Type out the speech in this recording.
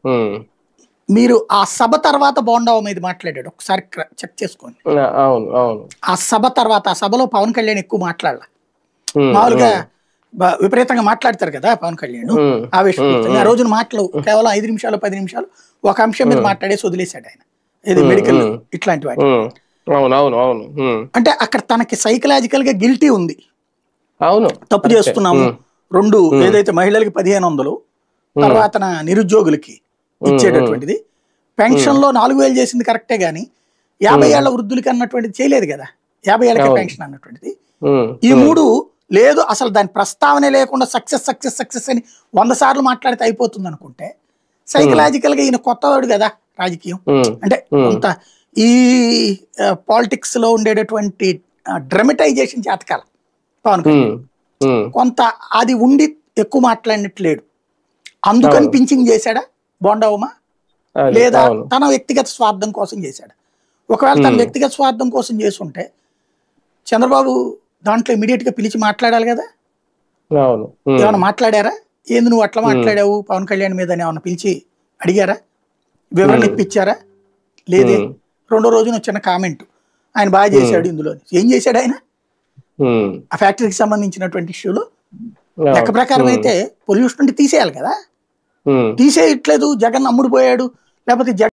ఉమ్, మీరు ఆ సభ తర్వాత బోండావ మీద మాట్లాడాడు, ఒకసారి చెక్ చేసుకోండి. అవును అవును. ఆ సభ తర్వాత, ఆ సభలో పవన్ కళ్యాణ్ ఎక్కువ మాట్లాడాల. ఉమ్, మామూలుగా ఉమ్, విపరీతంగా మాట్లాడతారు కదా పవన్ కళ్యాణ్, ఉమ్, ఉమ్, ఆవేశపూరితంగా. ఆ ఉమ్, రోజున మాటలు కేవలం 5 నిమిషాలు 10 నిమిషాలు ఒక అంశం మీద ఉమ్, మాట్లాడేసి వదిలేశాడు ఆయన. ఇది ఉమ్, మెడికల్ ఉమ్, ఇట్లాంటి వాటి మీద. ఉమ్, అవును అవును అవును. ఉమ్, అంటే అక్కడ తనకి సైకలాజికల్ గా గిల్టీ ఉంది, అవును తప్పు కరెక్టే. చేస్తున్నాము. ఉమ్, రెండు ఉమ్, ఏదైతే మహిళలకి 1500, ఉమ్, తర్వాత నిరుద్యోగులకి ఉమ్, ఉమ్, ఇచ్చేటటువంటిది, ఉమ్, పెన్షన్ లో 4000 చేసింది కరెక్టే గానీ 50 ఉమ్, ఏళ్ల వృద్ధులకి అన్నటువంటిది చేయలేదు కదా, 50 ఏళ్ళకే అవును. పెన్షన్ అన్నటువంటిది. ఉమ్, ఈ ఉమ్, మూడు లేదు, అసలు దాని ప్రస్తావనే లేకుండా సక్సెస్ సక్సెస్ సక్సెస్ అని 100 సార్లు మాట్లాడితే అయిపోతుంది అనుకుంటే, ఉమ్, సైకలాజికల్ గా ఈయన కొత్తవాడు కదా రాజకీయం. ఉమ్, అంటే ఉమ్, కొంత ఈ పాలిటిక్స్ లో ఉండేటటువంటి డ్రమటైజేషన్ చేతకాల పవన్ ఉమ్, కళ్యాణ్ ఉమ్, కొంత అది ఉండి ఎక్కువ మాట్లాడినట్లేడు. అందుకని అవును. పించింగ్ చేశాడా బోండావుమా, అది లేదా అవును. తన వ్యక్తిగత స్వార్థం కోసం చేశాడా? ఒకవేళ తన ఉమ్, వ్యక్తిగత స్వార్థం కోసం చేసుంటే చంద్రబాబు దాంట్లో ఇమీడియట్ గా పిలిచి మాట్లాడాలి కదా. అవును. ఉమ్, ఏమైనా మాట్లాడారా? ఏంది నువ్వు అట్లా ఉమ్, మాట్లాడావు పవన్ కళ్యాణ్ మీద అని ఏమన్నా పిలిచి అడిగారా? వివరణ ఉమ్, ఇప్పించారా? లేదే. ఉమ్, రెండో రోజున వచ్చిన కామెంట్, ఆయన బాగా ఉమ్, చేశాడు. ఇందులో ఏం చేశాడు ఆయన? ఉమ్, ఆ ఫ్యాక్టరీకి సంబంధించినటువంటి ఇష్యూలో లెక్క అవును. ప్రకారం ఉమ్, అయితే పొల్యూషన్ అంటే తీసేయాలి కదా, ఉమ్. తీసేయట్లేదు. జగన్ అమ్ముడు పోయాడు, లేకపోతే